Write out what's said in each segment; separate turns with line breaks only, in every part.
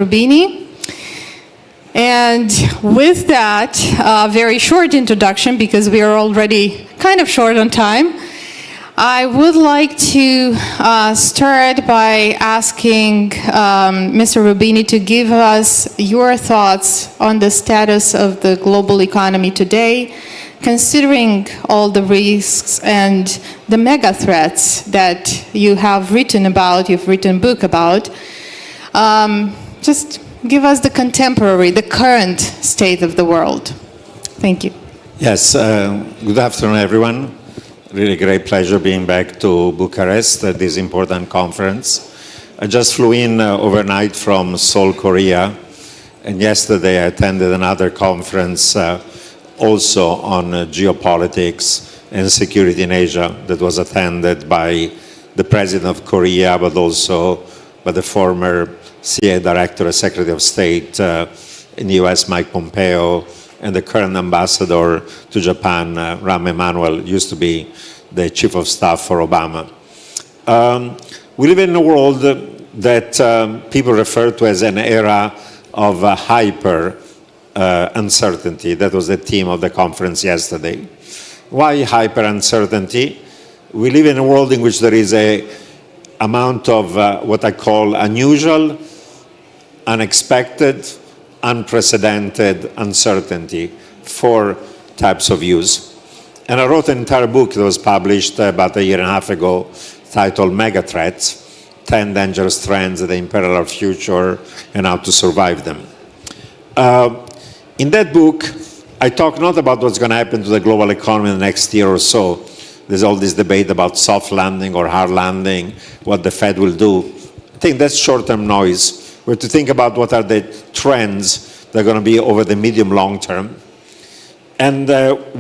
Rubini. And with that very short introduction, because we are already kind of short on time, I would like to start by asking Mr. Rubini to give us your thoughts on the status of the global economy today, considering all the risks and the mega threats that you have written about, you've written a book about. Just give us the contemporary, the current state of the world. Thank you.
Yes, good afternoon, everyone. Really great pleasure being back to Bucharest at this important conference. I just flew in overnight from Seoul, Korea, and yesterday I attended another conference also on geopolitics and security in Asia that was attended by the President of Korea, but also by the former CIA Director and Secretary of State in the US, Mike Pompeo, and the current ambassador to Japan, Rahm Emanuel, used to be the Chief of Staff for Obama. We live in a world that people refer to as an era of hyper uncertainty. That was the theme of the conference yesterday. Why hyper uncertainty? We live in a world in which there is a amount of what I call unusual, unexpected, unprecedented uncertainty, 4 types of views. And I wrote an entire book that was published about a year and a half ago titled Megathreats, 10 Dangerous Trends That Imperil Our Future and How to Survive Them. In that book, I talk not about what's going to happen to the global economy in the next year or so. There's all this debate about soft landing or hard landing, what the Fed will do. I think that's short-term noise. We have to think about what are the trends that are going to be over the medium-long term. And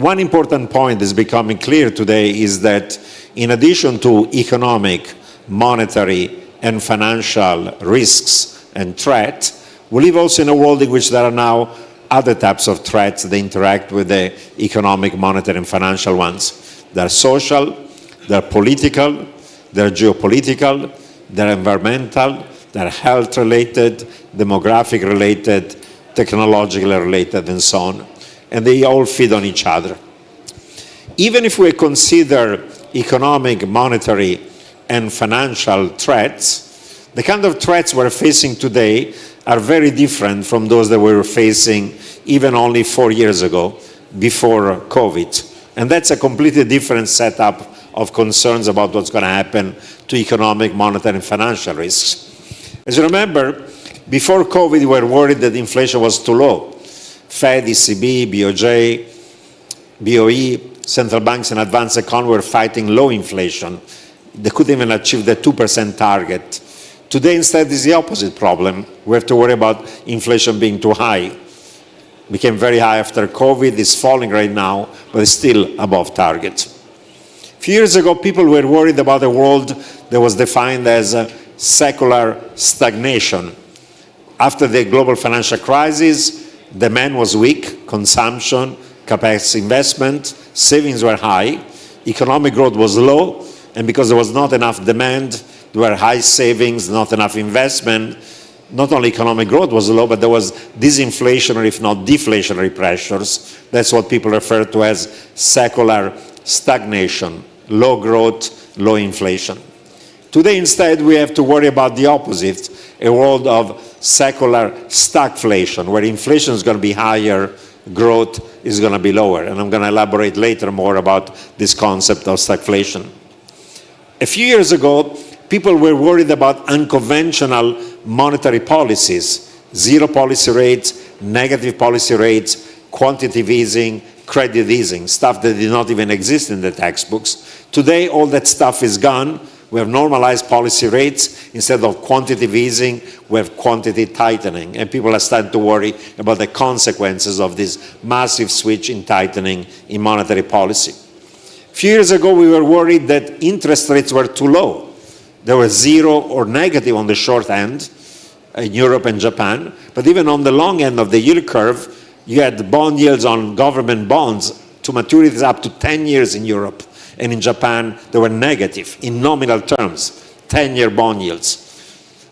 one important point that's becoming clear today is that in addition to economic, monetary, and financial risks and threats, we live also in a world in which there are now other types of threats that interact with the economic, monetary, and financial ones. They're social, they're political, they're geopolitical, they're environmental, they're health-related, demographic-related, technologically related, and so on. And they all feed on each other. Even if we consider economic, monetary, and financial threats, the kind of threats we're facing today are very different from those that we were facing even only 4 years ago, before COVID. And that's a completely different setup of concerns about what's going to happen to economic, monetary, and financial risks. As you remember, before COVID, we were worried that inflation was too low. Fed, ECB, BOJ, BOE, central banks and advanced economy were fighting low inflation. They couldn't even achieve the 2% target. Today, instead, is the opposite problem. We have to worry about inflation being too high. It became very high after COVID. It's falling right now, but it's still above target. A few years ago, people were worried about a world that was defined as secular stagnation. After the global financial crisis, demand was weak, consumption, capex investment, savings were high, economic growth was low, and because there was not enough demand, there were high savings, not enough investment. Not only economic growth was low, but there was disinflationary, if not deflationary pressures. That's what people refer to as secular stagnation, low growth, low inflation. Today, instead, we have to worry about the opposite, a world of secular stagflation, where inflation is going to be higher, growth is going to be lower. And I'm going to elaborate later more about this concept of stagflation. A few years ago, people were worried about unconventional monetary policies, zero policy rates, negative policy rates, quantitative easing, credit easing, stuff that did not even exist in the textbooks. Today, all that stuff is gone. We have normalized policy rates. Instead of quantitative easing, we have quantity tightening. And people are starting to worry about the consequences of this massive switch in tightening in monetary policy. A few years ago, we were worried that interest rates were too low. They were zero or negative on the short end in Europe and Japan. But even on the long end of the yield curve, you had bond yields on government bonds to maturities up to 10 years in Europe. And in Japan, they were negative in nominal terms, 10-year bond yields.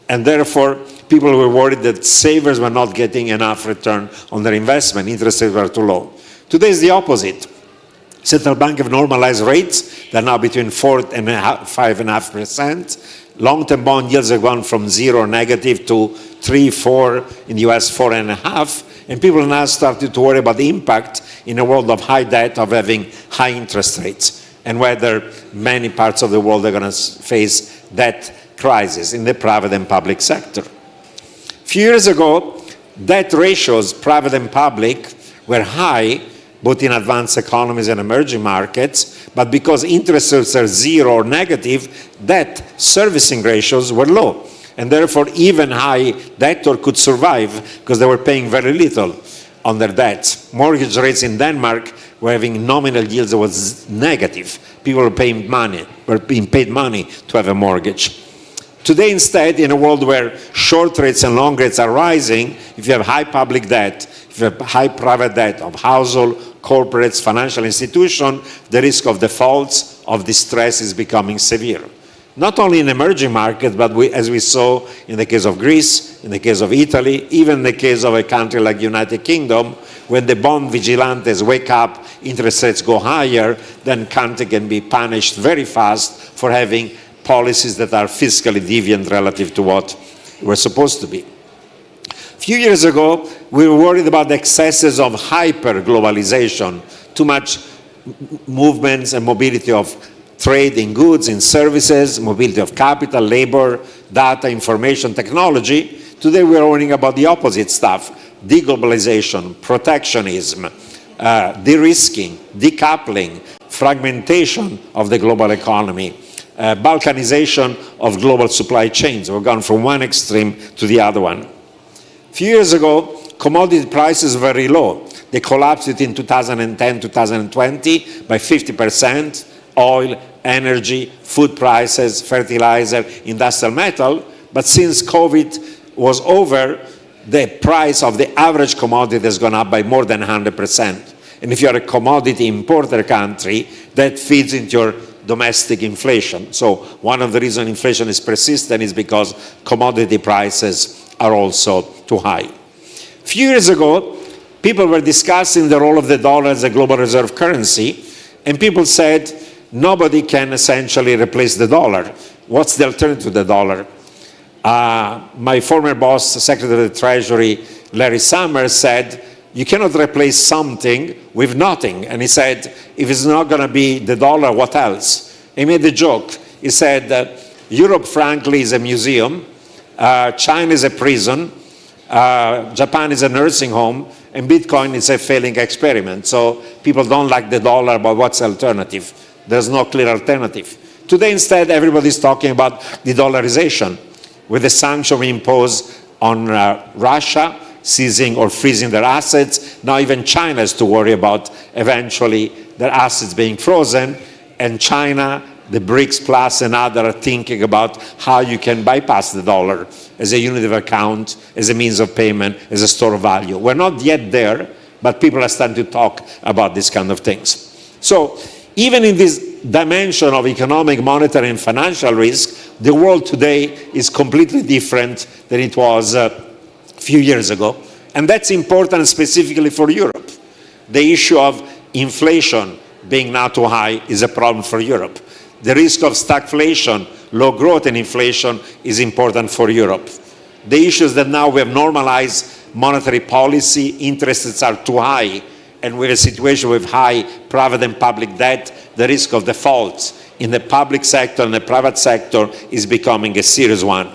And therefore, People were worried that savers were not getting enough return on their investment. Interest rates were too low. Today is the opposite. Central bank have normalized rates. They're now between 4 and 5.5%. Long-term bond yields have gone from 0 negative to 3, 4, in the US 4.5. And people are now starting to worry about the impact in a world of high debt of having high interest rates, and whether many parts of the world are going to face debt crisis in the private and public sector. A few years ago, debt ratios, private and public, were high, both in advanced economies and emerging markets, but because interest rates are 0 or negative, debt servicing ratios were low. And therefore, even high debtor could survive because they were paying very little on their debts. Mortgage rates in Denmark were having nominal yields that was negative. People were being paid money to have a mortgage. Today, instead, in a world where short rates and long rates are rising, if you have high public debt, if you have high private debt of household, corporates, financial institutions, the risk of defaults, of distress is becoming severe. Not only in emerging markets, but as we saw in the case of Greece, in the case of Italy, even in the case of a country like the United Kingdom, when the bond vigilantes wake up, interest rates go higher, then country can be punished very fast for having policies that are fiscally deviant relative to what were supposed to be. A few years ago, we were worried about the excesses of hyper-globalization, too much movements and mobility of trade in goods, in services, mobility of capital, labor, data, information, technology. Today we are worrying about the opposite stuff: deglobalization, protectionism, de-risking, decoupling, fragmentation of the global economy, balkanization of global supply chains. We've gone from one extreme to the other one. A few years ago, commodity prices were very low. They collapsed in 2010, 2020 by 50%. Oil, energy, food prices, fertilizer, industrial metal. But since COVID was over, the price of the average commodity has gone up by more than 100%. And if you're a commodity importer country, that feeds into your domestic inflation. So one of the reasons inflation is persistent is because commodity prices are also too high. A few years ago, people were discussing the role of the dollar as a global reserve currency, and people said, nobody can essentially replace the dollar. What's the alternative to the dollar? My former boss, Secretary of the Treasury, Larry Summers, said, you cannot replace something with nothing. And he said, if it's not going to be the dollar, what else? He made a joke. He said, Europe, frankly, is a museum. China is a prison. Japan is a nursing home. And Bitcoin is a failing experiment. So people don't like the dollar, but what's the alternative? There's no clear alternative. Today, instead, everybody's talking about de-dollarization, with the sanction we impose on Russia, seizing or freezing their assets. Now even China has to worry about eventually their assets being frozen, and China, the BRICS Plus and others are thinking about how you can bypass the dollar as a unit of account, as a means of payment, as a store of value. We're not yet there, but people are starting to talk about these kind of things. So even in this dimension of economic, monetary, and financial risk, the world today is completely different than it was a few years ago. And that's important specifically for Europe. The issue of inflation being now too high is a problem for Europe. The risk of stagflation, low growth and inflation is important for Europe. The issue is that now we have normalized monetary policy, interest rates are too high, and we're in a situation with high private and public debt, the risk of defaults in the public sector and the private sector is becoming a serious one.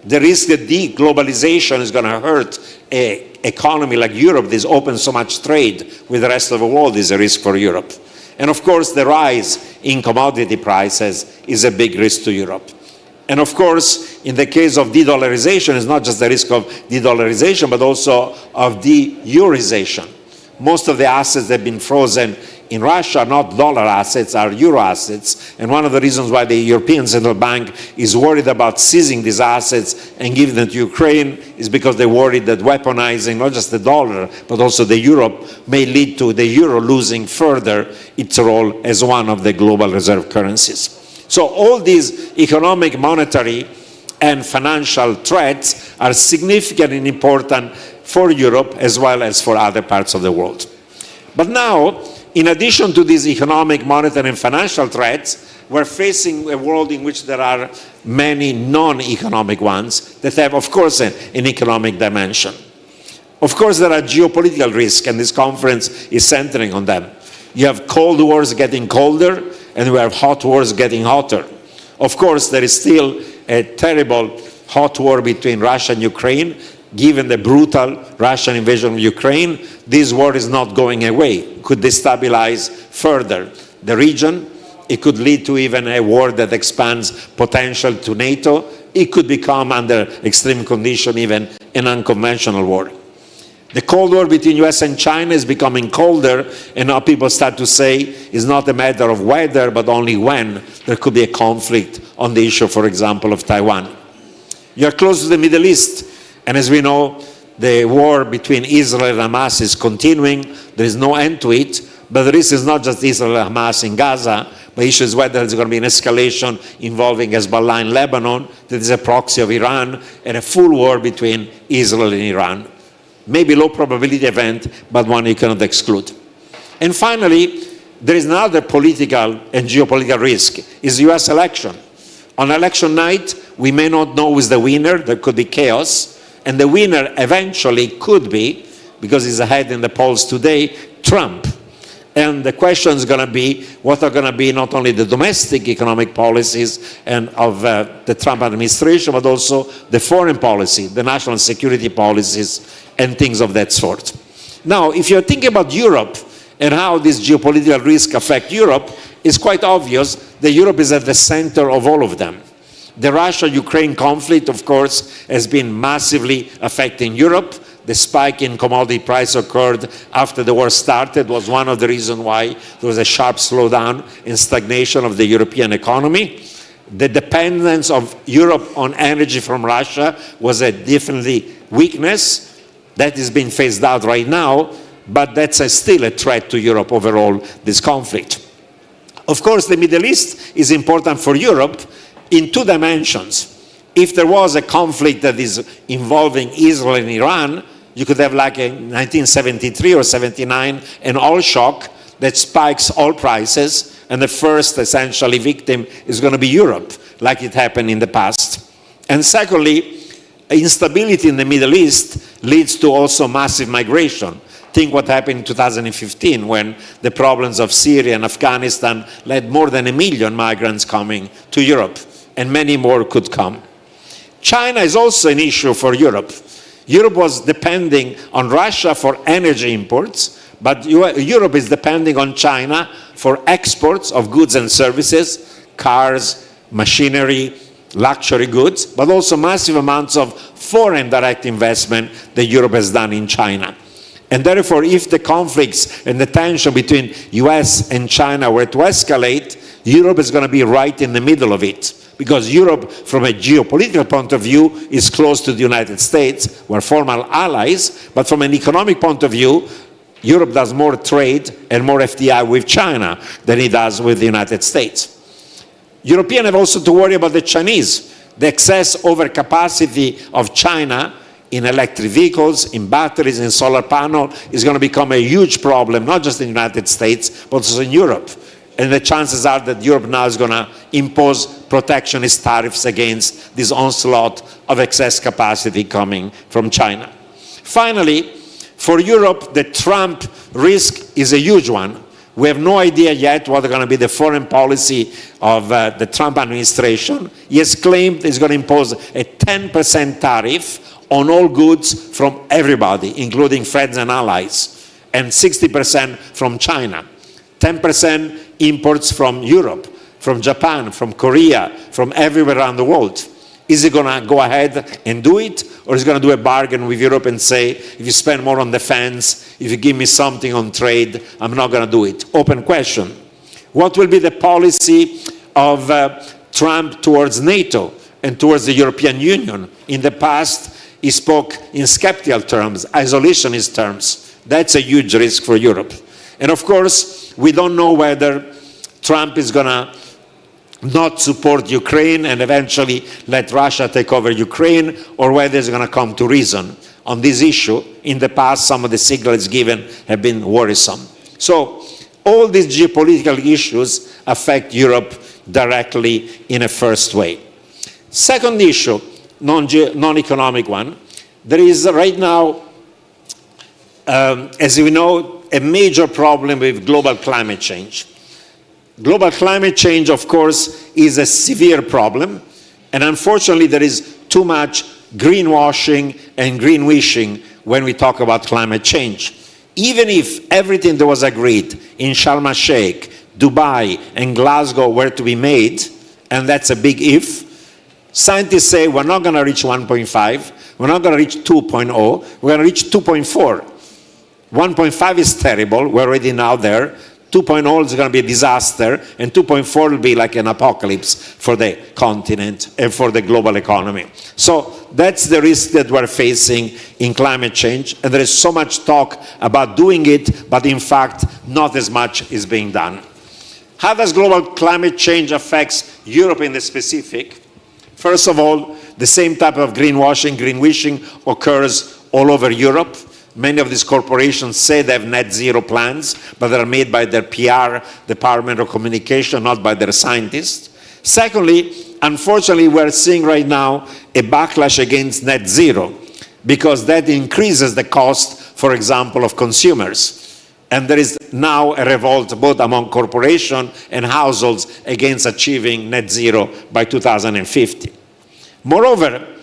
The risk that deglobalization is going to hurt an economy like Europe that is open so much trade with the rest of the world is a risk for Europe. And of course, the rise in commodity prices is a big risk to Europe. And of course, in the case of de-dollarization, it's not just the risk of de-dollarization, but also of de-eurization. Most of the assets that have been frozen in Russia are not dollar assets, are euro assets. And one of the reasons why the European Central Bank is worried about seizing these assets and giving them to Ukraine is because they're worried that weaponizing not just the dollar, but also the euro may lead to the euro losing further its role as one of the global reserve currencies. So all these economic, monetary, and financial threats are significant and important for Europe as well as for other parts of the world. But now, in addition to these economic, monetary, and financial threats, we're facing a world in which there are many non-economic ones that have, of course, an economic dimension. Of course, there are geopolitical risks, and this conference is centering on them. You have cold wars getting colder, and we have hot wars getting hotter. Of course, there is still a terrible hot war between Russia and Ukraine. Given the brutal Russian invasion of Ukraine, this war is not going away. It could destabilize further the region. It could lead to even a war that expands potential to NATO. It could become, under extreme condition, even an unconventional war. The Cold War between US and China is becoming colder, and now people start to say it's not a matter of whether, but only when there could be a conflict on the issue, for example, of Taiwan. You're close to the Middle East, and as we know, the war between Israel and Hamas is continuing. There is no end to it, but the risk is not just Israel and Hamas in Gaza. The issue is whether there's going to be an escalation involving Hezbollah in Lebanon, that is a proxy of Iran, and a full war between Israel and Iran. Maybe low probability event, but one you cannot exclude. And finally, there is another political and geopolitical risk, is the US election. On election night, we may not know who is the winner. There could be chaos. And the winner eventually could be, because he's ahead in the polls today, Trump. And the question is going to be, what are going to be not only the domestic economic policies and of the Trump administration, but also the foreign policy, the national security policies, and things of that sort. Now, if you're thinking about Europe and how these geopolitical risks affect Europe, it's quite obvious that Europe is at the center of all of them. The Russia-Ukraine conflict, of course, has been massively affecting Europe. The spike in commodity price occurred after the war started, was one of the reasons why there was a sharp slowdown and stagnation of the European economy. The dependence of Europe on energy from Russia was a definitely weakness. That is being phased out right now, but that's still a threat to Europe overall, this conflict. Of course, the Middle East is important for Europe in two dimensions. If there was a conflict that is involving Israel and Iran, you could have like in 1973 or 79 an oil shock that spikes oil prices, and the first essentially victim is going to be Europe, like it happened in the past. And secondly, instability in the Middle East leads to also massive migration. Think what happened in 2015 when the problems of Syria and Afghanistan led more than 1 million migrants coming to Europe, and many more could come. China is also an issue for Europe. Europe was depending on Russia for energy imports, but Europe is depending on China for exports of goods and services, cars, machinery, luxury goods, but also massive amounts of foreign direct investment that Europe has done in China. And therefore, if the conflicts and the tension between US and China were to escalate, Europe is going to be right in the middle of it. Because Europe, from a geopolitical point of view, is close to the United States. We're formal allies, but from an economic point of view, Europe does more trade and more FDI with China than it does with the United States. Europeans have also to worry about the Chinese. The excess overcapacity of China in electric vehicles, in batteries, in solar panels is going to become a huge problem, not just in the United States, but also in Europe. And the chances are that Europe now is going to impose protectionist tariffs against this onslaught of excess capacity coming from China. Finally, for Europe, the Trump risk is a huge one. We have no idea yet what is going to be the foreign policy of the Trump administration. He has claimed he's going to impose a 10% tariff on all goods from everybody, including friends and allies, and 60% from China. 10% imports from Europe, from Japan, from Korea, from everywhere around the world. Is he going to go ahead and do it? Or is he going to do a bargain with Europe and say, if you spend more on defense, if you give me something on trade, I'm not going to do it? Open question. What will be the policy of Trump towards NATO and towards the European Union? In the past, he spoke in skeptical terms, isolationist terms. That's a huge risk for Europe. And of course, we don't know whether Trump is going to not support Ukraine and eventually let Russia take over Ukraine, or whether it's going to come to reason on this issue. In the past, some of the signals given have been worrisome. So all these geopolitical issues affect Europe directly in a first way. Second issue, non-economic one, there is right now, as we know, a major problem with global climate change. Global climate change, of course, is a severe problem, and unfortunately there is too much greenwashing and green-wishing when we talk about climate change. Even if everything that was agreed in Sharm el-Sheikh, Dubai, and Glasgow were to be made, and that's a big if, scientists say we're not going to reach 1.5, we're not going to reach 2.0, we're going to reach 2.4. 1.5 is terrible, we're already now there. 2.0 is going to be a disaster, and 2.4 will be like an apocalypse for the continent and for the global economy. So that's the risk that we're facing in climate change, and there is so much talk about doing it, but in fact, not as much is being done. How does global climate change affect Europe in the specific? First of all, the same type of greenwashing, green-wishing occurs all over Europe. Many of these corporations say they have net zero plans, but they're made by their PR department or communication, not by their scientists. Secondly, unfortunately, we're seeing right now a backlash against net zero, because that increases the cost, for example, of consumers. And there is now a revolt both among corporations and households against achieving net zero by 2050. Moreover,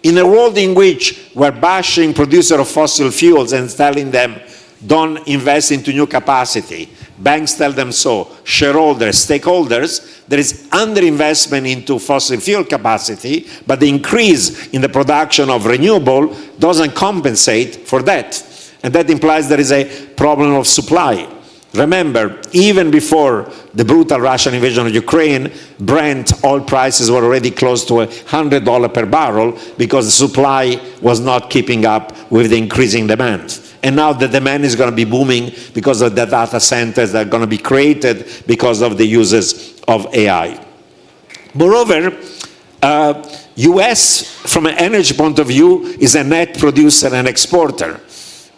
in a world in which we're bashing producers of fossil fuels and telling them, don't invest into new capacity, banks tell them so, shareholders, stakeholders, there is underinvestment into fossil fuel capacity, but the increase in the production of renewable doesn't compensate for that. And that implies there is a problem of supply. Remember, even before the brutal Russian invasion of Ukraine, Brent oil prices were already close to $100 per barrel because the supply was not keeping up with the increasing demand. And now the demand is going to be booming because of the data centers that are going to be created because of the uses of AI. Moreover, US, from an energy point of view, is a net producer and exporter.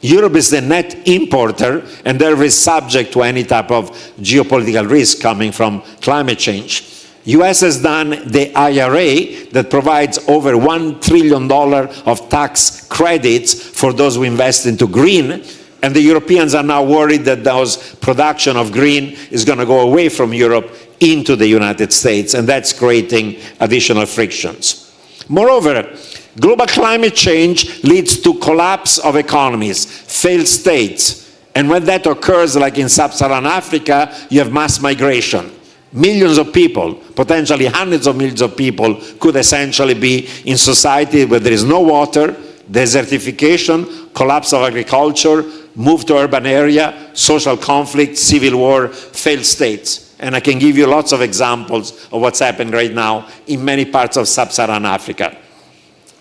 Europe is the net importer, and therefore is subject to any type of geopolitical risk coming from climate change. US has done the IRA that provides over $1 trillion of tax credits for those who invest into green, and the Europeans are now worried that those production of green is going to go away from Europe into the United States, and that's creating additional frictions. Moreover, global climate change leads to collapse of economies, failed states, and when that occurs, like in sub-Saharan Africa, you have mass migration. Millions of people, potentially hundreds of millions of people, could essentially be in society where there is no water, desertification, collapse of agriculture, move to urban area, social conflict, civil war, failed states. And I can give you lots of examples of what's happening right now in many parts of sub-Saharan Africa.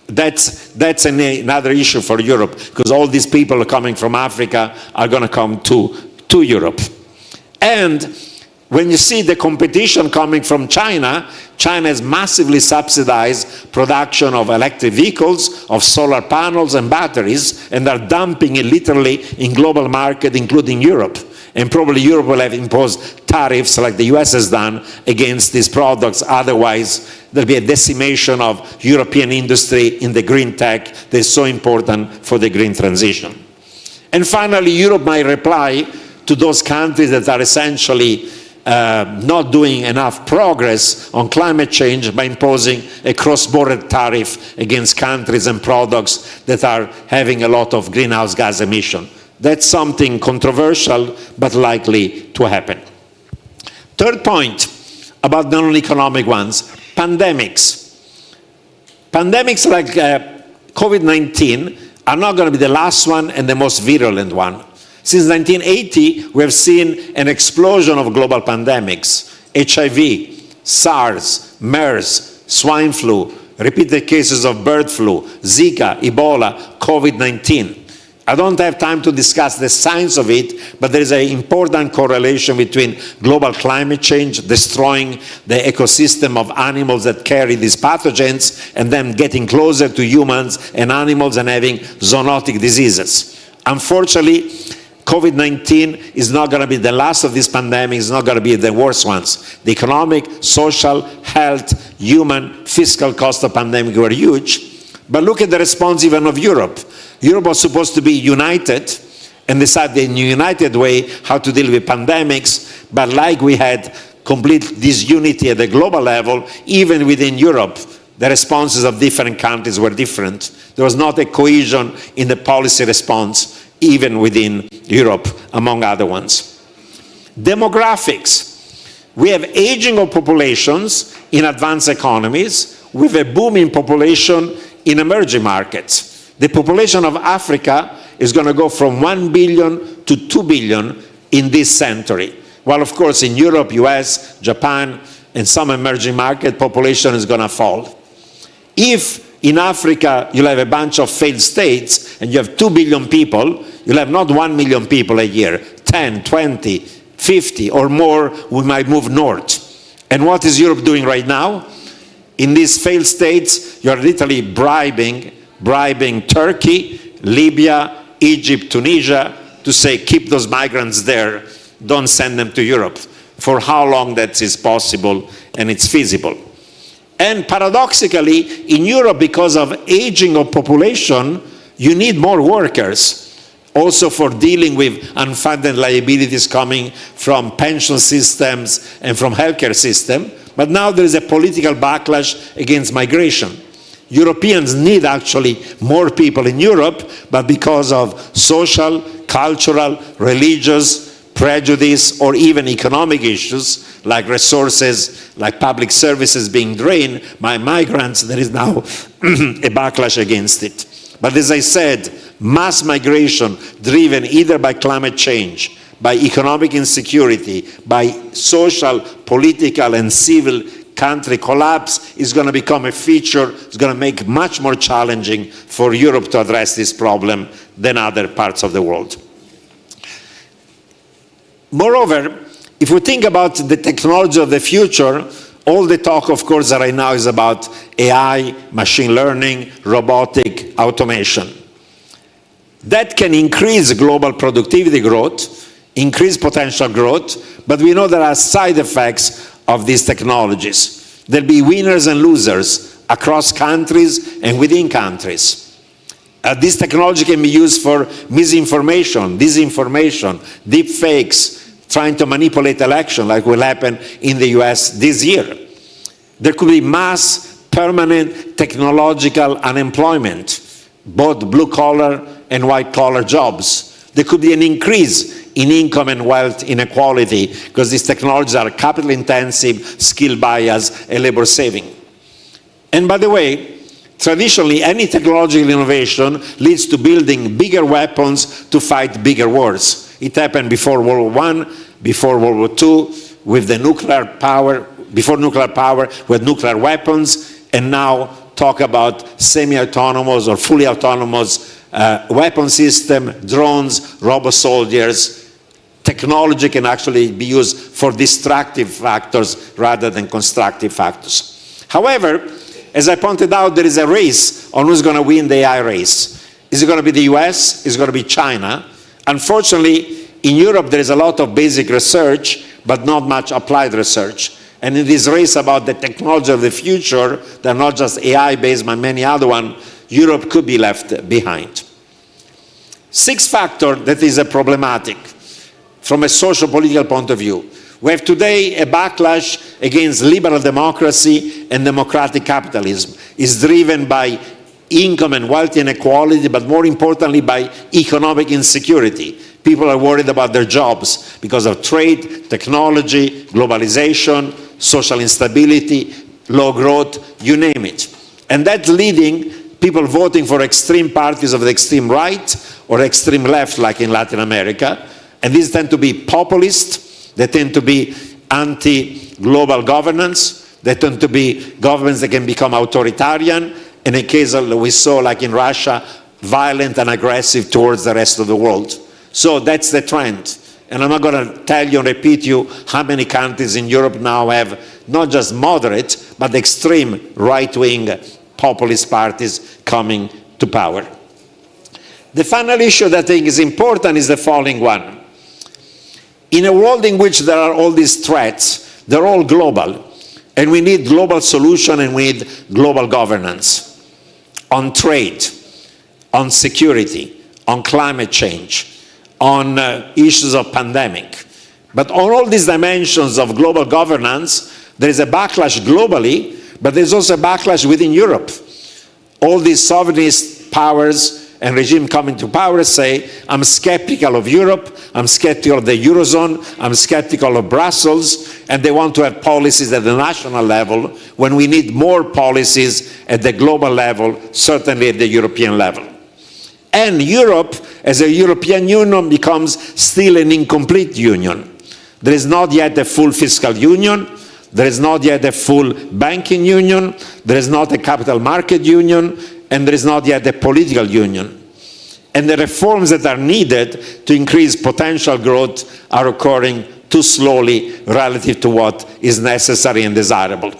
That's another issue for Europe, because all these people coming from Africa are going to come to Europe. And when you see the competition coming from China, China has massively subsidized production of electric vehicles, of solar panels and batteries, and are dumping it literally in global market, including Europe. And probably Europe will have imposed tariffs like the US has done against these products. Otherwise, there'll be a decimation of European industry in the green tech that is so important for the green transition. And finally, Europe might reply to those countries that are essentially not doing enough progress on climate change by imposing a cross-border tariff against countries and products that are having a lot of greenhouse gas emission. That's something controversial, but likely to happen. Third point about non-economic ones, pandemics. Pandemics like COVID-19 are not going to be the last one and the most virulent one. Since 1980, we have seen an explosion of global pandemics. HIV, SARS, MERS, swine flu, repeated cases of bird flu, Zika, Ebola, COVID-19. I don't have time to discuss the science of it, but there is an important correlation between global climate change, destroying the ecosystem of animals that carry these pathogens, and then getting closer to humans and animals and having zoonotic diseases. Unfortunately, COVID-19 is not going to be the last of these pandemics, it's not going to be the worst ones. The economic, social, health, human, fiscal cost of pandemic were huge. But look at the response even of Europe. Europe was supposed to be united and decide in a united way how to deal with pandemics, but like we had complete disunity at the global level, even within Europe, the responses of different countries were different. There was not a cohesion in the policy response, even within Europe, among other ones. Demographics. We have aging of populations in advanced economies with a booming population in emerging markets. The population of Africa is going to go from 1 billion to 2 billion in this century. While, of course, in Europe, US, Japan, and some emerging market, population is going to fall. If in Africa you'll have a bunch of failed states and you have 2 billion people, you'll have not 1 million people a year, 10, 20, 50 or more we might move north. And what is Europe doing right now? In these failed states, you're literally bribing Turkey, Libya, Egypt, Tunisia to say, keep those migrants there, don't send them to Europe. For how long that is possible and it's feasible. And paradoxically, in Europe, because of aging of population, you need more workers, also for dealing with unfunded liabilities coming from pension systems and from healthcare system. But now there is a political backlash against migration. Europeans need actually more people in Europe, but because of social, cultural, religious, prejudice, or even economic issues, like resources, like public services being drained by migrants, there is now a backlash against it. But as I said, mass migration driven either by climate change, by economic insecurity, by social, political, and civil country collapse is going to become a feature, it's going to make it much more challenging for Europe to address this problem than other parts of the world. Moreover, if we think about the technology of the future, all the talk, of course, right now is about AI, machine learning, robotic, automation. That can increase global productivity growth, increase potential growth, but we know there are side effects of these technologies. There'll be winners and losers across countries and within countries. This technology can be used for misinformation, disinformation, deep fakes, trying to manipulate election like will happen in the US this year. There could be mass, permanent technological unemployment, both blue-collar and white-collar jobs. There could be an increase in income and wealth inequality because these technologies are capital-intensive, skill-biased, and labor-saving. And by the way, traditionally, any technological innovation leads to building bigger weapons to fight bigger wars. It happened before World War I, before World War II, with the nuclear power, before nuclear power, with nuclear weapons, and now talk about semi-autonomous or fully autonomous weapon system, drones, robo-soldiers. Technology can actually be used for destructive factors rather than constructive factors. However, as I pointed out, there is a race on who's going to win the AI race. Is it going to be the US? Is it going to be China? Unfortunately, in Europe, there is a lot of basic research, but not much applied research. And in this race about the technology of the future, they're not just AI-based, but many other ones, Europe could be left behind. Sixth factor that is problematic from a social political point of view. We have today a backlash against liberal democracy and democratic capitalism. It's driven by income and wealth inequality, but more importantly by economic insecurity. People are worried about their jobs because of trade, technology, globalization, social instability, low growth, you name it. And that's leading people voting for extreme parties of the extreme right or extreme left, like in Latin America. And these tend to be populist, they tend to be anti-global governance, they tend to be governments that can become authoritarian. In a case we saw, like in Russia, violent and aggressive towards the rest of the world. So that's the trend. And I'm not going to tell you and repeat you how many countries in Europe now have not just moderate, but extreme right-wing populist parties coming to power. The final issue that I think is important is the following one. In a world in which there are all these threats, they're all global, and we need global solution and we need global governance on trade, on security, on climate change, on issues of pandemic. But on all these dimensions of global governance, there is a backlash globally, but there's also a backlash within Europe. All these sovereignist powers and regime coming to power say, I'm skeptical of Europe, I'm skeptical of the Eurozone, I'm skeptical of Brussels, and they want to have policies at the national level when we need more policies at the global level, certainly at the European level. And Europe, as a European Union, becomes still an incomplete union. There is not yet a full fiscal union, there is not yet a full banking union, there is not a capital market union, and there is not yet a political union. And the reforms that are needed to increase potential growth are occurring too slowly relative to what is necessary and desirable.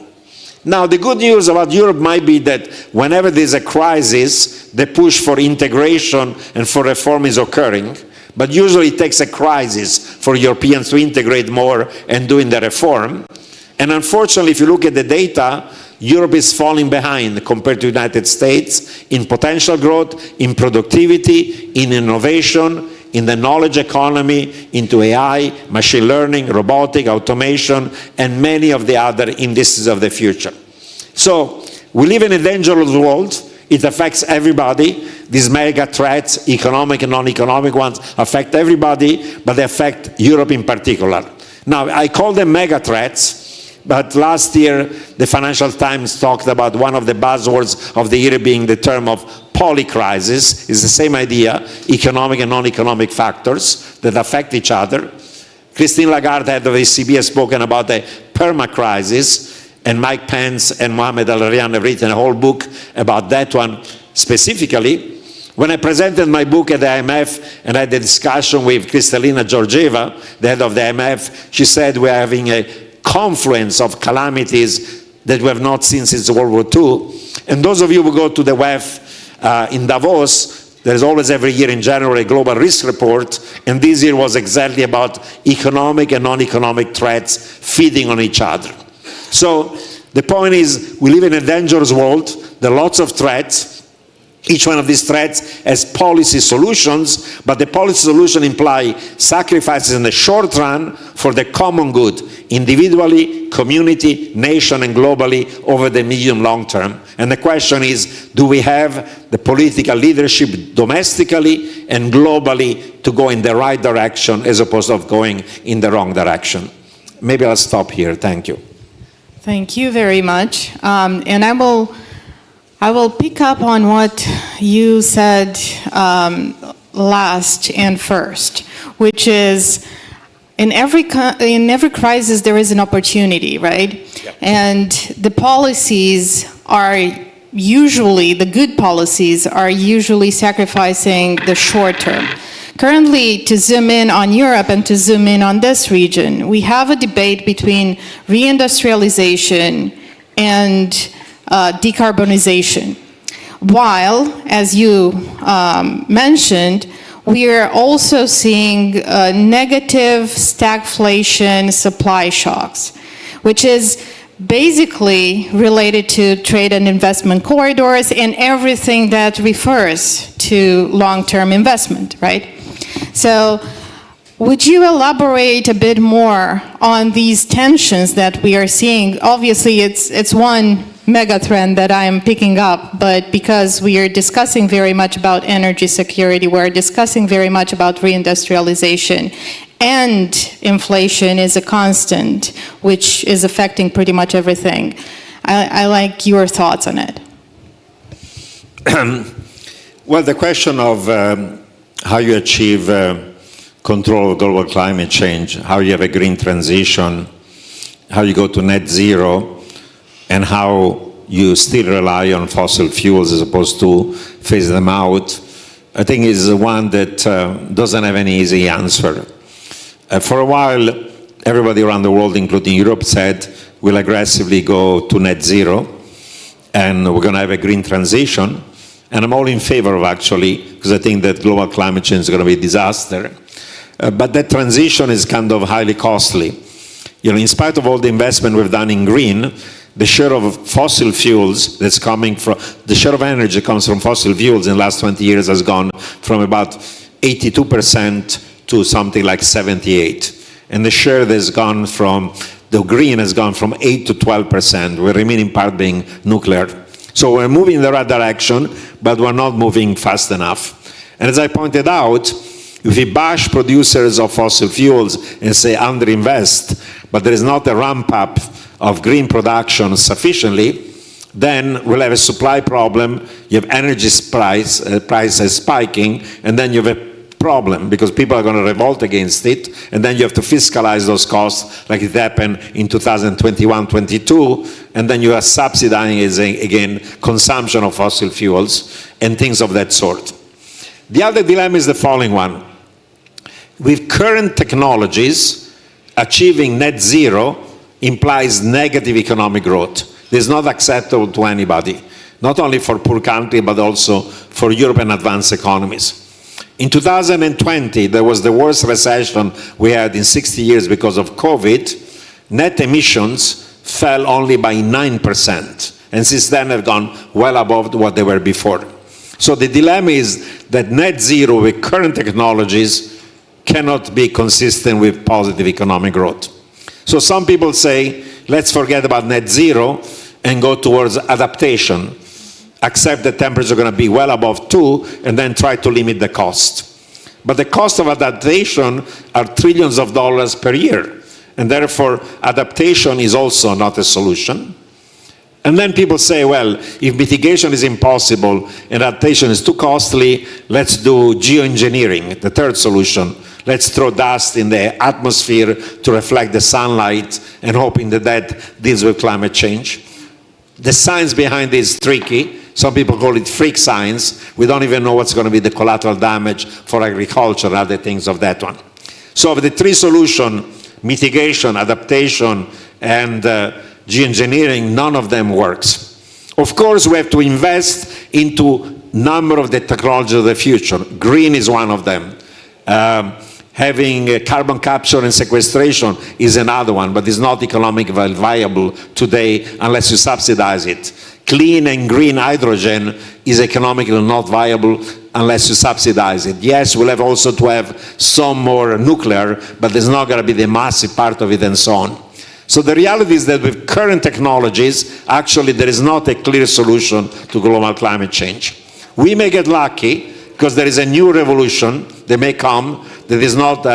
Now, the good news about Europe might be that whenever there's a crisis, the push for integration and for reform is occurring. But usually it takes a crisis for Europeans to integrate more and doing the reform. And unfortunately, if you look at the data, Europe is falling behind compared to the United States in potential growth, in productivity, in innovation, in the knowledge economy, into AI, machine learning, robotic, automation, and many of the other indices of the future. So we live in a dangerous world. It affects everybody. These mega threats, economic and non-economic ones, affect everybody, but they affect Europe in particular. Now, I call them mega threats. But last year, the Financial Times talked about one of the buzzwords of the year being the term of polycrisis. It's the same idea, economic and non-economic factors that affect each other. Christine Lagarde, head of the ECB, has spoken about a perma-crisis, and Mike Pence and Mohamed El-Erian have written a whole book about that one specifically. When I presented my book at the IMF and I had a discussion with Kristalina Georgieva, the head of the IMF, she said we're having a confluence of calamities that we have not seen since World War II. And those of you who go to the WEF in Davos, there's always every year in January a global risk report, and this year was exactly about economic and non-economic threats feeding on each other. So the point is, we live in a dangerous world. There are lots of threats. Each one of these threats has policy solutions, but the policy solution imply sacrifices in the short run for the common good, individually, community, nation, and globally over the medium long term. And the question is, do we have the political leadership domestically and globally to go in the right direction as opposed to going in the wrong direction? Maybe I'll stop here. Thank you.
Thank you very much. And I will pick up on what you said last and first, which is in every crisis there is an opportunity, right? Yeah. And the policies are usually, the good policies are usually sacrificing the short term. Currently, to zoom in on Europe and to zoom in on this region, we have a debate between reindustrialization and decarbonization. While, as you mentioned, we are also seeing negative stagflation supply shocks, which is basically related to trade and investment corridors and everything that refers to long-term investment, right? So would you elaborate a bit more on these tensions that we are seeing? Obviously, it's one mega trend that I am picking up, but because we are discussing very much about energy security, we're discussing very much about reindustrialization, and inflation is a constant, which is affecting pretty much everything. I like your thoughts on it.
Well, the question of how you achieve control of global climate change, how you have a green transition, how you go to net zero, and how you still rely on fossil fuels as opposed to phase them out, I think is one that doesn't have any easy answer. For a while, everybody around the world, including Europe, said we'll aggressively go to net zero, and we're going to have a green transition. And I'm all in favor of, actually, because I think that global climate change is going to be a disaster. But that transition is kind of highly costly. In spite of all the investment we've done in green, the share of fossil fuels that's coming from, the share of energy that comes from fossil fuels in the last 20 years has gone from about 82% to something like 78%. And the share that's gone from the green has gone from 8 to 12%, with the remaining part being nuclear. So we're moving in the right direction, but we're not moving fast enough. And as I pointed out, if we bash producers of fossil fuels and say underinvest, but there is not a ramp up of green production sufficiently, then we'll have a supply problem. You have energy prices spiking, and then you have a problem because people are going to revolt against it, and then you have to fiscalize those costs like it happened in 2021-22, and then you are subsidizing again consumption of fossil fuels and things of that sort. The other dilemma is the following one. With current technologies, achieving net zero implies negative economic growth. This is not acceptable to anybody, not only for poor countries, but also for European advanced economies. In 2020, there was the worst recession we had in 60 years because of COVID. Net emissions fell only by 9%, and since then have gone well above what they were before. So the dilemma is that net zero with current technologies cannot be consistent with positive economic growth. So some people say, let's forget about net zero and go towards adaptation. Accept that temperatures are going to be well above 2, and then try to limit the cost. But the cost of adaptation are trillions of dollars per year, and therefore adaptation is also not a solution. And then people say, well, if mitigation is impossible and adaptation is too costly, let's do geoengineering, the third solution. Let's throw dust in the atmosphere to reflect the sunlight and hoping that that deals with climate change. The science behind this is tricky. Some people call it freak science. We don't even know what's going to be the collateral damage for agriculture and other things of that one. So of the three solutions, mitigation, adaptation, and geoengineering, none of them works. Of course, we have to invest into number of the technologies of the future. Green is one of them. Having carbon capture and sequestration is another one, but it's not economically viable today unless you subsidize it. Clean and green hydrogen is economically not viable unless you subsidize it. Yes, we'll have also to have some more nuclear, but there's not going to be the massive part of it and so on. So the reality is that with current technologies, actually there is not a clear solution to global climate change. We may get lucky because there is a new revolution that may come that is not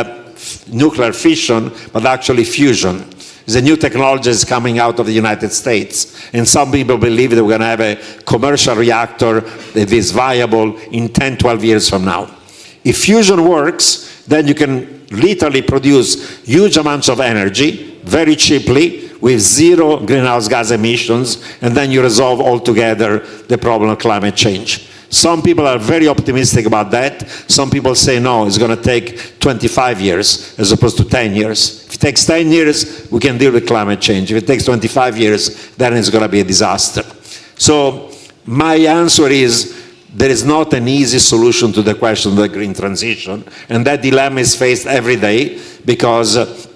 nuclear fission, but actually fusion. There's a new technology that's coming out of the United States, and some people believe that we're going to have a commercial reactor that is viable in 10, 12 years from now. If fusion works, then you can literally produce huge amounts of energy very cheaply with zero greenhouse gas emissions, and then you resolve altogether the problem of climate change. Some people are very optimistic about that. Some people say, no, it's going to take 25 years as opposed to 10 years. If it takes 10 years, we can deal with climate change. If it takes 25 years, then it's going to be a disaster. So my answer is there is not an easy solution to the question of the green transition. And that dilemma is faced every day because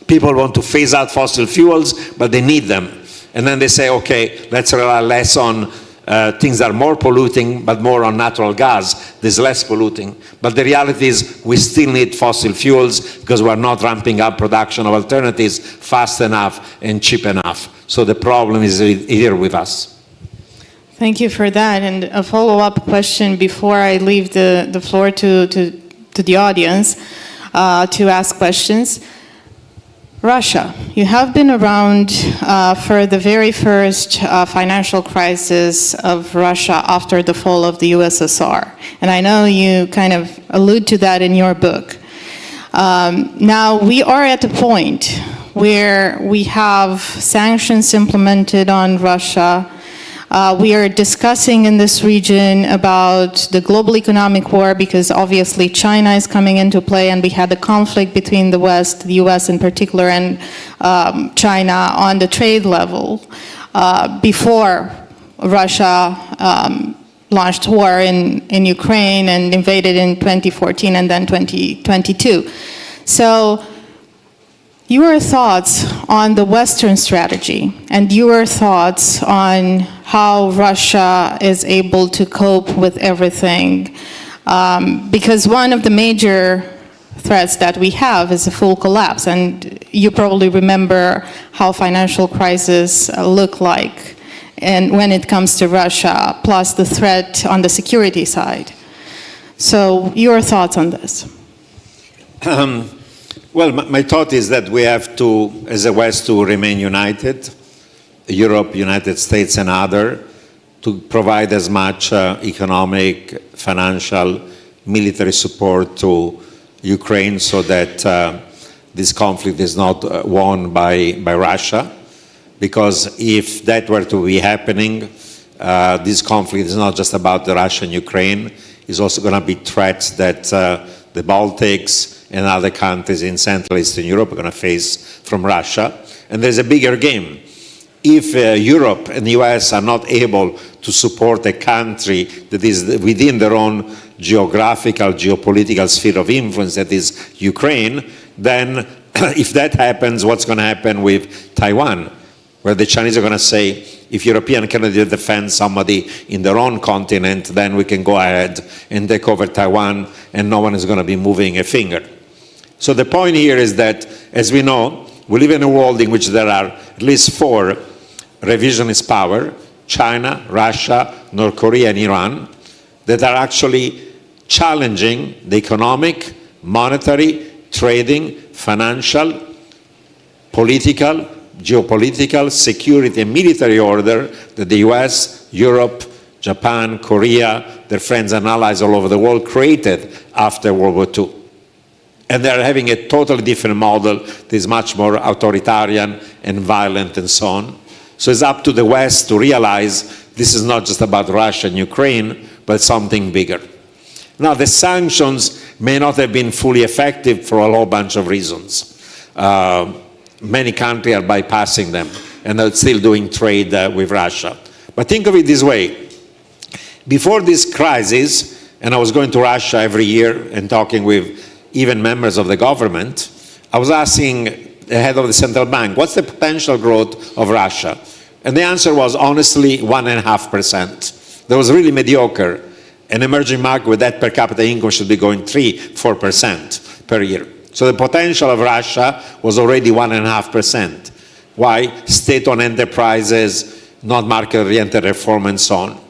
people want to phase out fossil fuels, but they need them. And then they say, okay, let's rely less on things that are more polluting, but more on natural gas. There's less polluting. But the reality is we still need fossil fuels because we're not ramping up production of alternatives fast enough and cheap enough. So the problem is here with us.
Thank you for that. And a follow-up question before I leave the floor to the audience to ask questions. Russia, you have been around for the very first financial crisis of Russia after the fall of the USSR. And I know you kind of allude to that in your book. Now, we are at a point where we have sanctions implemented on Russia. We are discussing in this region about the global economic war because obviously China is coming into play, and we had a conflict between the West, the US in particular, and China on the trade level before Russia launched war in Ukraine and invaded in 2014 and then 2022. So your thoughts on the Western strategy and your thoughts on how Russia is able to cope with everything. Because one of the major threats that we have is a full collapse. And you probably remember how financial crises look like and when it comes to Russia, plus the threat on the security side. So your thoughts on this?
Well, my thought is that we have to, as a West, to remain united, Europe, United States, and other, to provide as much economic, financial, military support to Ukraine so that this conflict is not won by Russia. Because if that were to be happening, this conflict is not just about the Russia and Ukraine. It's also going to be threats that the Baltics and other countries in Central Eastern Europe are going to face from Russia. And there's a bigger game. If Europe and the US are not able to support a country that is within their own geographical, geopolitical sphere of influence, that is Ukraine, then if that happens, what's going to happen with Taiwan? Where the Chinese are going to say, if Europeans cannot defend somebody in their own continent, then we can go ahead and take over Taiwan, and no one is going to be moving a finger. So the point here is that, as we know, we live in a world in which there are at least 4 revisionist powers, China, Russia, North Korea, and Iran, that are actually challenging the economic, monetary, trading, financial, political, geopolitical, security, and military order that the US, Europe, Japan, Korea, their friends and allies all over the world created after World War II. And they're having a totally different model that is much more authoritarian and violent and so on. So it's up to the West to realize this is not just about Russia and Ukraine, but something bigger. Now, the sanctions may not have been fully effective for a whole bunch of reasons. Many countries are bypassing them and are still doing trade with Russia. But think of it this way. Before this crisis, and I was going to Russia every year and talking with even members of the government, I was asking the head of the central bank, what's the potential growth of Russia? And the answer was honestly 1.5%. That was really mediocre. An emerging market with that per capita income should be going 3-4% per year. So the potential of Russia was already 1.5%. Why? State-owned enterprises, not market-oriented reform, and so on.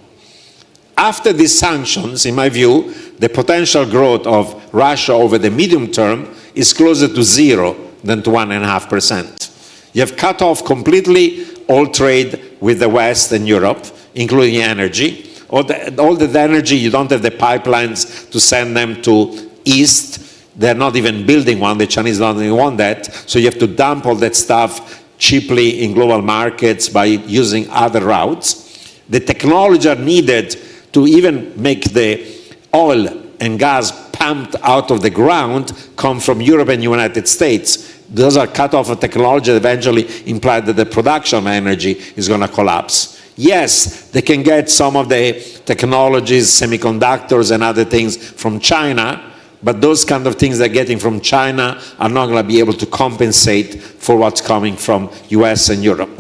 After these sanctions, in my view, the potential growth of Russia over the medium term is closer to 0 than to 1.5%. You have cut off completely all trade with the West and Europe, including energy. All the energy, you don't have the pipelines to send them to East. They're not even building one. The Chinese don't even want that. So you have to dump all that stuff cheaply in global markets by using other routes. The technology are needed to even make the oil and gas pumped out of the ground come from Europe and United States. Those are cut off of technology that eventually imply that the production of energy is going to collapse. Yes, they can get some of the technologies, semiconductors and other things from China, but those kind of things they're getting from China are not going to be able to compensate for what's coming from US and Europe.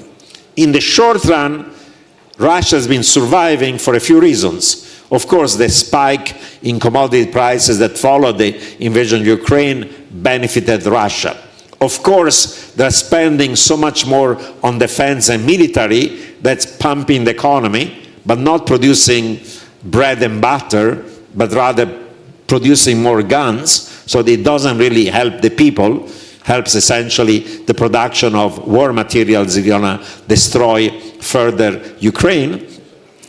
In the short run, Russia has been surviving for a few reasons. Of course, the spike in commodity prices that followed the invasion of Ukraine benefited Russia. Of course, they're spending so much more on defense and military that's pumping the economy, but not producing bread and butter, but rather producing more guns, so it doesn't really help the people, helps essentially the production of war materials that are going to destroy further Ukraine.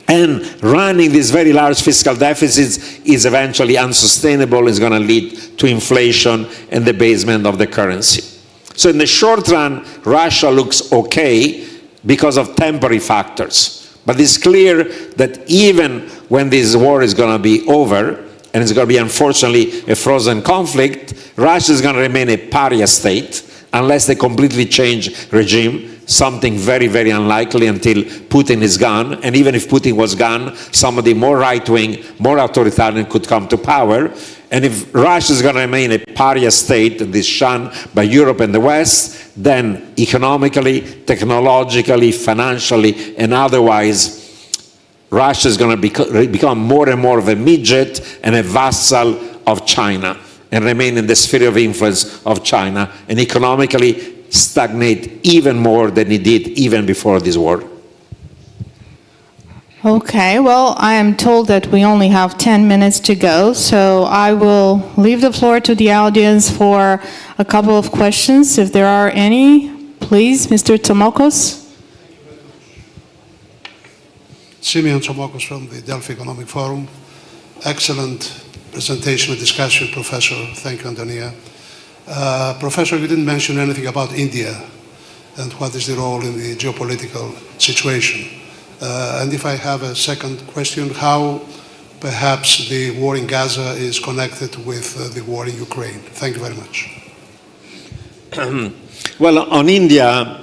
And running these very large fiscal deficits is eventually unsustainable, is going to lead to inflation and debasement of the currency. So in the short run, Russia looks okay because of temporary factors. But it's clear that even when this war is going to be over, and it's going to be unfortunately a frozen conflict, Russia is going to remain a pariah state unless they completely change regime, something very, very unlikely until Putin is gone. And even if Putin was gone, somebody more right-wing, more authoritarian could come to power. And if Russia is going to remain a pariah state that is shunned by Europe and the West, then economically, technologically, financially, and otherwise, Russia is going to become more and more of a midget and a vassal of China and remain in the sphere of influence of China and economically stagnate even more than it did even before this war.
Okay, well, I am told that we only have 10 minutes to go, so I will leave the floor to the audience for a couple of questions. If there are any, please, Mr. Tomokos.
Simeon Tomokos from the Delphi Economic Forum. Excellent presentation and discussion, Professor. Thank you, Antonia. Professor, you didn't mention anything about India and what is the role in the geopolitical situation. And if I have a second question, how perhaps the war in Gaza is connected with the war in Ukraine? Thank you very much.
Well, on India,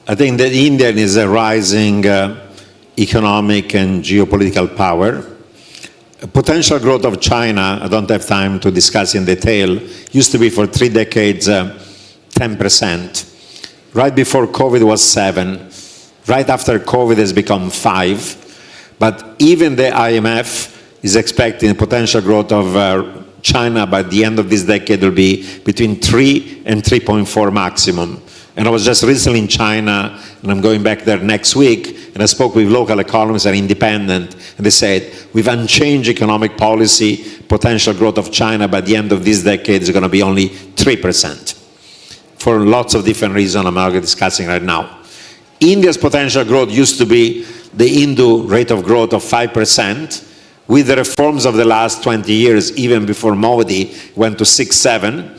I think that India is a rising economic and geopolitical power. Potential growth of China, I don't have time to discuss in detail, used to be for 3 decades 10%. Right before COVID was 7%. Right after COVID has become 5%. But even the IMF is expecting potential growth of China by the end of this decade will be between 3 and 3.4 maximum. And I was just recently in China, and I'm going back there next week, and I spoke with local economists and independent, and they said, with unchanged economic policy, potential growth of China by the end of this decade is going to be only 3%. For lots of different reasons I'm not discussing right now. India's potential growth used to be the Hindu rate of growth of 5%. With the reforms of the last 20 years, even before Modi went to 6-7,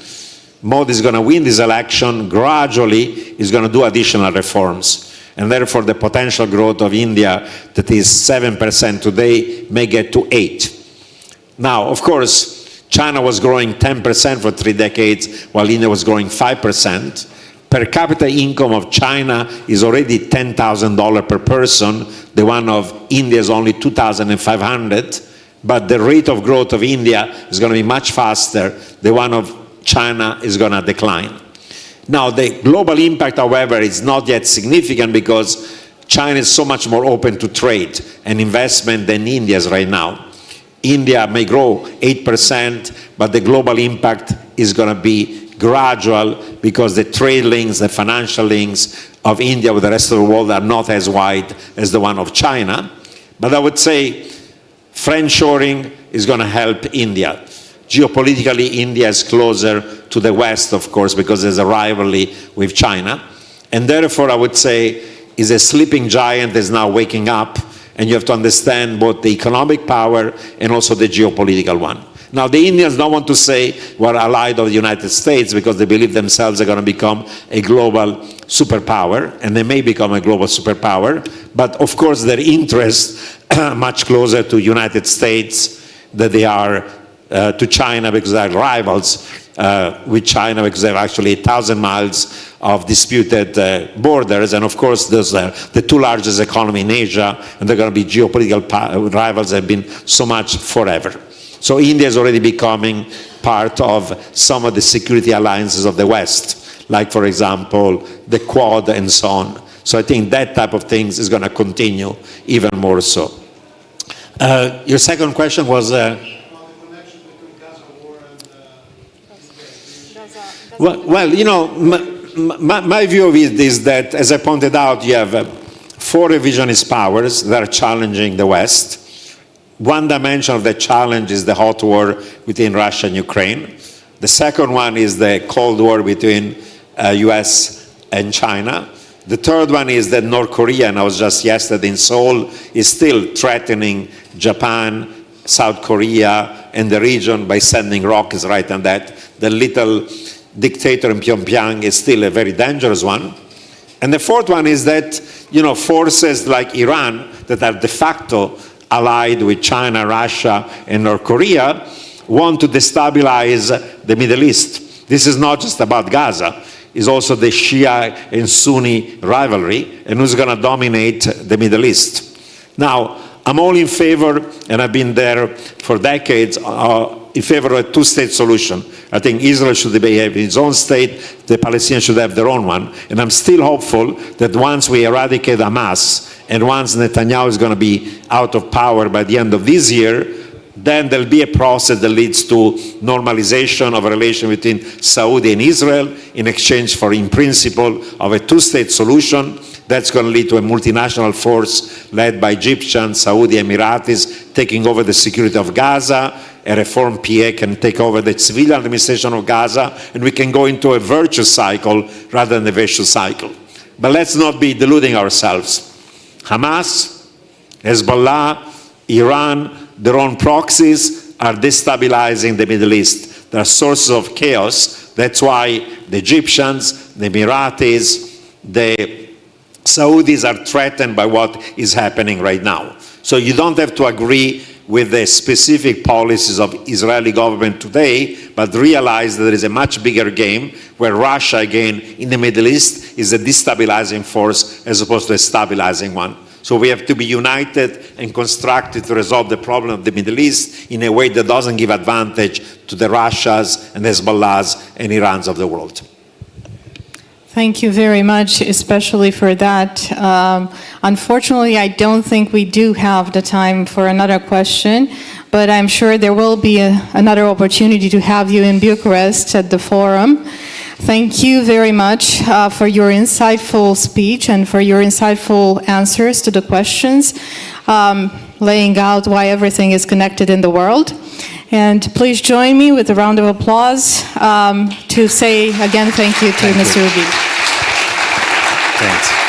Modi is going to win this election. Gradually, he's going to do additional reforms. And therefore, the potential growth of India, that is 7% today, may get to 8%. Now, of course, China was growing 10% for 3 decades, while India was growing 5%. Per capita income of China is already $10,000 per person. The one of India is only $2,500. But the rate of growth of India is going to be much faster. The one of China is going to decline. Now, the global impact, however, is not yet significant because China is so much more open to trade and investment than India is right now. India may grow 8%, but the global impact is going to be gradual because the trade links, the financial links of India with the rest of the world are not as wide as the one of China. But I would say friendshoring is going to help India. Geopolitically, India is closer to the West, of course, because there's a rivalry with China. And therefore, I would say, is a sleeping giant is now waking up, and you have to understand both the economic power and also the geopolitical one. Now, the Indians don't want to say we're allied of the United States because they believe themselves are going to become a global superpower, and they may become a global superpower. But, of course, their interests are much closer to the United States than they are to China because they're rivals with China because they have actually 1,000 miles of disputed borders. And, of course, those are the 2 largest economies in Asia, and they're going to be geopolitical rivals that have been so much forever. So India is already becoming part of some of the security alliances of the West, like, for example, the Quad and so on. So I think that type of things is going to continue even more so. Your second question was... Well, you know, my view of it is that, as I pointed out, you have 4 revisionist powers that are challenging the West. One dimension of the challenge is the hot war between Russia and Ukraine. The second one is the Cold War between US and China. The third one is that North Korea, and I was just yesterday in Seoul, is still threatening Japan, South Korea, and the region by sending rockets right on that. The little dictator in Pyongyang is still a very dangerous one. And the fourth one is that, forces like Iran that are de facto allied with China, Russia, and North Korea want to destabilize the Middle East. This is not just about Gaza. It's also the Shia and Sunni rivalry, and who's going to dominate the Middle East. Now, I'm all in favor, and I've been there for decades, in favor of a two-state solution. I think Israel should have its own state, the Palestinians should have their own one, and I'm still hopeful that once we eradicate Hamas, and once Netanyahu is going to be out of power by the end of this year, then there'll be a process that leads to normalization of a relation between Saudi and Israel in exchange for, in principle, of a two-state solution. That's going to lead to a multinational force led by Egyptians, Saudi, Emiratis, taking over the security of Gaza. A reformed PA can take over the civilian administration of Gaza, and we can go into a virtuous cycle rather than a vicious cycle. But let's not be deluding ourselves. Hamas, Hezbollah, Iran, their own proxies are destabilizing the Middle East. They are sources of chaos. That's why the Egyptians, the Emiratis, the Saudis are threatened by what is happening right now. So you don't have to agree with the specific policies of Israeli government today, but realize that there is a much bigger game where Russia, again, in the Middle East, is a destabilizing force as opposed to a stabilizing one. So we have to be united and constructed to resolve the problem of the Middle East in a way that doesn't give advantage to the Russias and Hezbollahs and Irans of the world.
Thank you very much, especially for that. Unfortunately, I don't think we do have the time for another question, but I'm sure there will be another opportunity to have you in Bucharest at the forum. Thank you very much for your insightful speech and for your insightful answers to the questions, laying out why everything is connected in the world. And please join me with a round of applause to say again thank you to Mr. Ubi.
Thanks.